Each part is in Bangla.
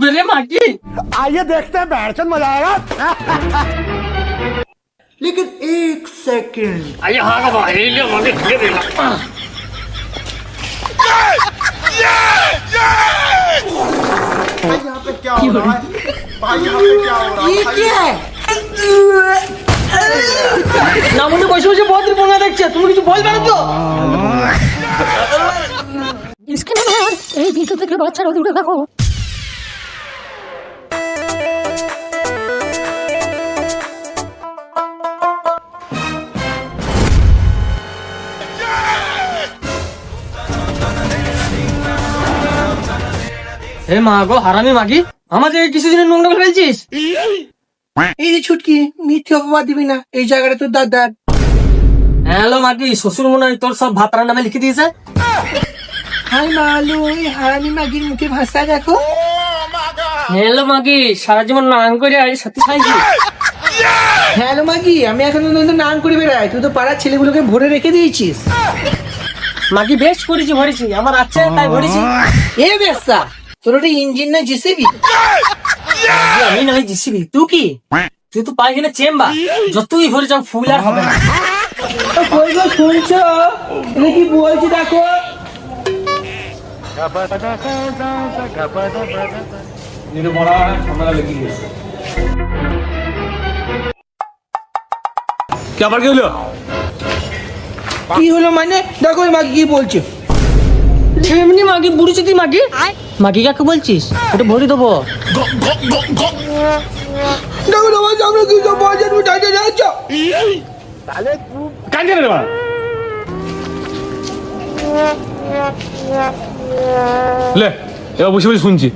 मेरे मागी आइए देखते हैं बैठचंद मजा आएगा। लेकिन एक सेकंड, आइए हाँ का भाई ले मागे ले दे भाई यहाँ पे क्या हो रहा है? भाई यहाँ पे क्या हो रहा है? ये क्या है? না মনে বসে বসে বহুত বোনা দেখছে তুমি কিছু বলবে না তো इसके नाम है ए वीडियो देखले বাচ্চারা ভিডিও দেখো হে মা গো হারামি মাগি আমাদের কিছু দিনের নোংরা ফেলছিস এই যে ছুটকি, মিথ্যে অপবাদ দিবি না, এই জায়গাটা তোর দাদার। হ্যালো মাগি শ্বশুর মনে হয় তোর সব ভাত রান্না লিখে দিয়েছে হাই মালু, ওই হারামি মাগির মুখে ভাষা দেখো। হ্যালো মাগি সারা জীবন নাম করে আর সাথে খাইছি হ্যালো মাগি, আমি এখন তো নাম করে বেড়াই, তুই তো পাড়ার ছেলেগুলোকে ভরে রেখে দিয়েছিস। মাগি বেশ করেছি ভরেছি আমার আছে তাই ভরেছি এ বেসা, তোর ওটা ইঞ্জিন না জিসিবি? আমি নয় জিসিবি তুই কি তুই তো পাই কিনা চেম্বা যতই ভরে যাও ফুল আর হবে না কই গো শুনছো, এটা কি বলছি দেখো। কি আবার কি হলো? কি হলো মানে? দেখো ওই মাগি কি বলছে। এমনি মাগি বুড়ি চুতি মাগি মাগি কাকে বলছিস ওটা ভরে দেবো দেখো তোমার সামনে কি সব বাজার উঠাইতে যাচ্ছ? কাঁদছে রে মা। লে এবার বসে বসে শুনছি।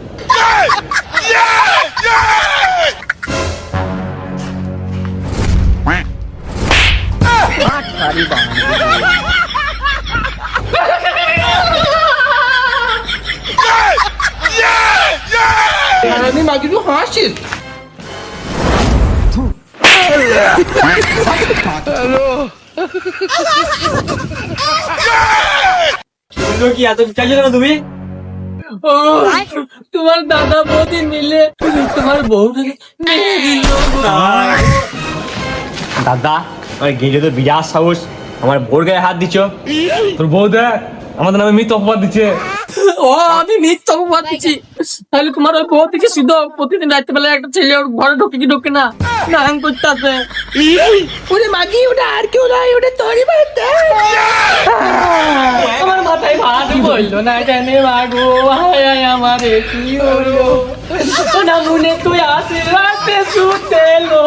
আমি মাগি তো হাসিস। কি এত চাইছো কেন তুমি তোমার দাদা বৌদি মিলে তোমার বউটাকে মেরে দিল দাদা আমার গেজে তো বিরাট সাহস, আমার বোর গায়ে হাত দিচ্ছ। তোর বউ দেখ আমাদের নামে মিথ্যা অপবাদ দিচ্ছে। ও আমি মিথ্যা অপবাদ দিচ্ছি তাহলে তোমার ওই বউ থেকে শুধু প্রতিদিন রাত্রে বেলায় একটা ছেলে ওর ঘরে ঢুকে কি ঢুকে না নাম করতে আসে ওরে মাগি, ওটা আর কেউ নাই, ওটা তোরই বাচ্চা। আমার মাথায় ভাত বললো না জানে মাগো হায় হায় আমারে কি হলো না মনে তুই আসে রাতে শুতে লো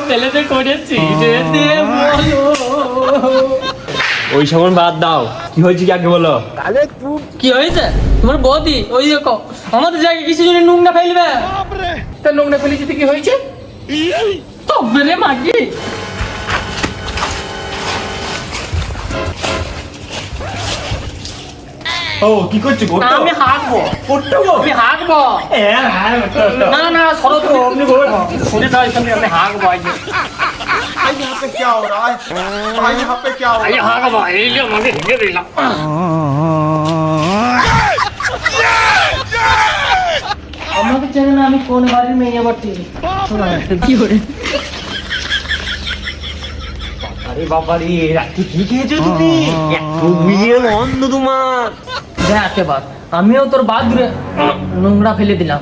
ফেলে যে করেছি রে দে বলো ওই সময় বাদ দাও, কি হয়েছে কি আগে বলো। কি হয়েছে তোমার বৌদি ওই দেখো আমাদের জায়গায় কিছু জন নোংরা ফেলবে তা নোংরা ফেলেছি তো কি হয়েছে? তবে রে মাগি ও কি করছো? আমি হাঁকবো আমি হাঁকবো না না সরো তো আপনি শুনে দাও এখানে আমি হাঁকবো भाई यहाँ पे क्या हो रहा है? भाई यहाँ पे क्या हो रहा है? হাঁকবো এই যে আমাকে ঢেকে দিলাম আমাকে জানে না আমি কোন বাড়ির মেয়ে বাড়ছি কি করে আরে বাবা রে, রাত্রি কি খেয়েছো তুমি? এত মিলিয়ন অন্ধ তোমার। দেখ এবার আমিও তোর বাদ দূরে নোংরা ফেলে দিলাম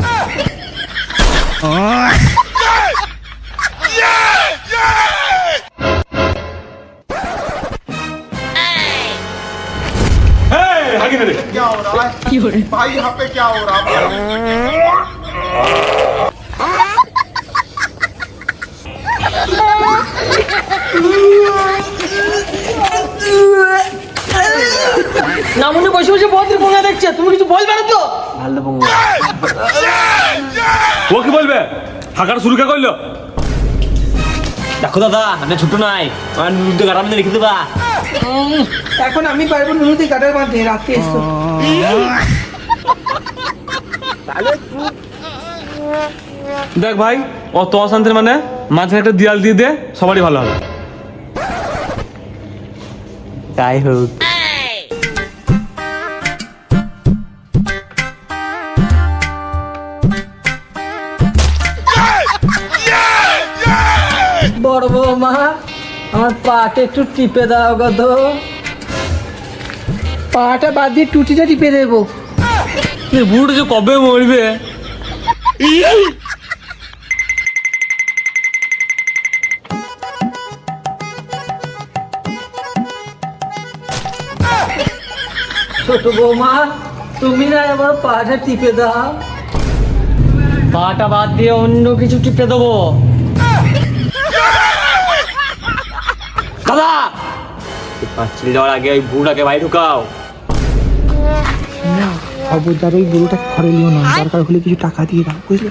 क्या हो रहा है? भाई यहाँ पे क्या हो रहा है? না মনে বসে বসে বহুত বোনা দেখছে তুমি কিছু বলবে না তো ভালো বঙ্গ। ও কি বলবে? হাঁকার শুরু কে করলো? দেখো দাদা, আমি ছোট নাই, আমার নুরুতে গাড়ার মধ্যে রেখে দেবা। এখন আমি পারবো নুনুতে কাটার বাঁধতে, রাতে এসো। দেখ ভাই অত অশান্তির মানে মাঝে একটা দেয়াল দিয়ে দে, সবারই ভালো হবে। তাই হোক। বড় বৌমা আমার পাটা একটু টিপে দাও গো তো। পাটা বাদ দিয়ে টুটিটা টিপে দেবো। বুড়ো যে কবে মরবে? ছোট বৌমা তুমি না আমার পাটা টিপে দাও। পাটা বাদ দিয়ে অন্য কিছু টিপে দেবো। দাদা পাঁচিল দেওয়ার আগে ওই বুড়াকে বাড়ি ঢুকাও। খবরদার ওই বুড়োটাকে ঘরে নিও না, দরকার হলে কিছু টাকা দিয়ে দাও, বুঝলে?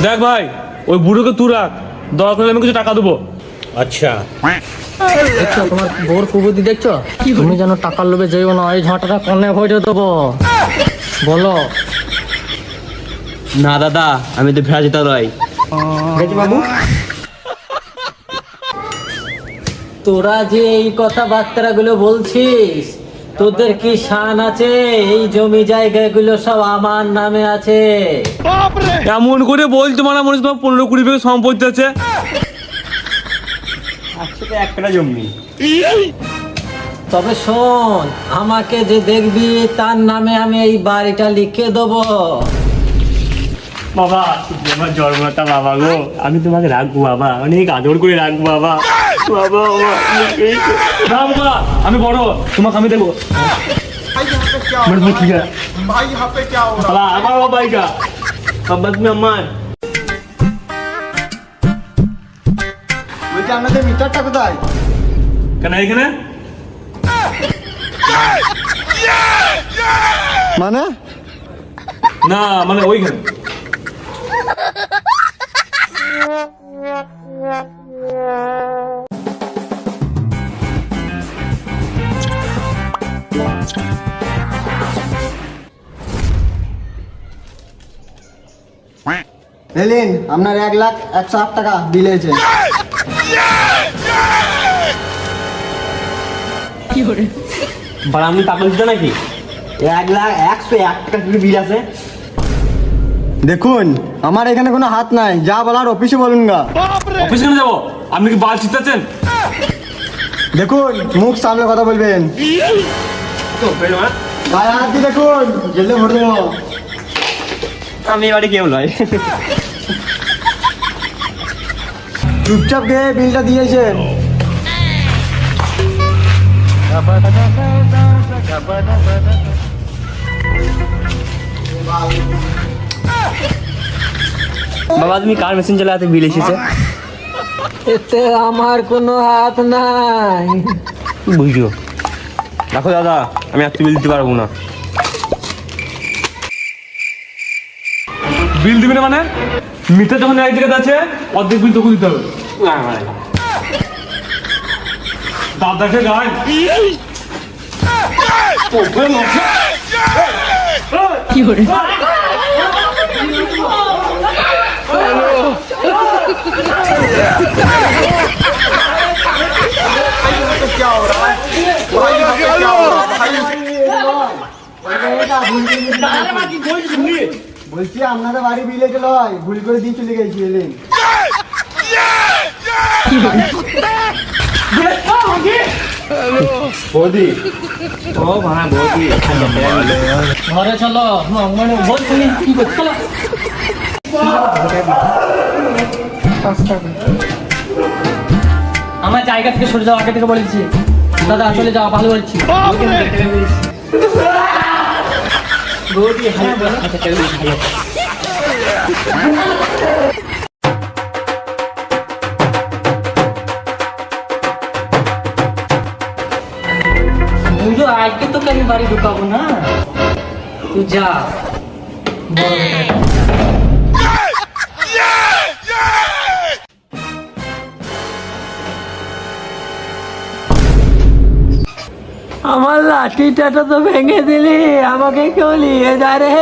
দেখ ভাই, ওই বুড়োকে তুই রাখ, দরকার হলে আমি কিছু টাকা দেবো। আচ্ছা দেখছো তোমার বোর কুবুদ্ধি দেখছো? তুমি যেন টাকার লোভে যেও না, এই ঝাঁটাটা কনে ভরে দেবো। বলো। না দাদা, আমি তো ভেড়া যেতে নয়। বাবু তোরা যে এই কথাবার্তাগুলো বলছিস, তোদের কি শান আছে? এই জমি জায়গাগুলো সব আমার নামে আছে। এমন করে বলছো মানে মনে হচ্ছে তোমার 15-20 বিঘা সম্পত্তি আছে। আচ্ছা তো একটা জমি। তবে শোন, আমাকে যে দেখবি তার নামে আমি এই বাড়িটা লিখে দেবো। বাবা তুমি আমার জন্মটা বাবা গো, আমি তোমাকে রাখবো বাবা, অনেক আদর করে রাখবো বাবা। বাবা না বাবা, আমি বড়, তোমাকে আমি দেবো। भाई यहाँ पे क्या हो मेरे को ठीक रहा है। है? भाई यहाँ पे क्या हो रहा বাবা আমার বাবাইকা বাবা তুমি আমার। বলছি আপনাদের মিটারটা কোথায়? কেন এখানে? মানে না মানে ওইখানে। এলেন আপনার 1,01,08 টাকা বিল হয়েছে। বাবা আমি টাকা দিতে নাকি? 1,01,01 টাকা কি বিল আছে? দেখুন আমার এখানে কোনো হাত নাই, যা বলার অফিসে বলুন গা। অফিসে কেন যাবো? আপনি কি বাল চিত্তাচ্ছেন? দেখুন মুখ সামলে কথা বলবেন। গায়ে হাত দিয়ে দেখুন, জেলে ভরে দেবো। আমি এবারে কেউ নয়। চুপচাপ গিয়ে বিলটা দিয়েছেন। বাবা তুমি কার মেশিন চালাতে বিল এসেছে? এতে আমার কোনো হাত নাই। বুঝছো দেখো দাদা, আমি আর বিল দিতে পারবো না। বিল দিবি না মানে? মিটার যখন এক জায়গাতে আছে, অর্ধেক বিল তোকে দিতে হবে। দাদাকে গায়। क्या हो रहा है भाई? यहाँ पे क्या हो रहा है भाई? বলছি আপনাদের বাড়ি বিলে চলো, ভুল করে দিয়ে চলে গেছি। এলেন বৌদি, ও ভাড়া বৌদি ঘরে চলো, মানে বলছি কি করছো? চলো। আমার জায়গা থেকে সরে যাও, আগে থেকে বলেছি। দাদা চলে যাও, ভালো বলছি। বৌদি হ্যাঁ বলো। আচ্ছা চলো ভালো। বুঝো, আজকে তোকে আমি বাড়ি ঢুকাবো না, তুই যা। বড় বেটা। আমার লাঠিটা তো ভেঙে দিলি, আমাকে কেউ নিয়ে যা রে।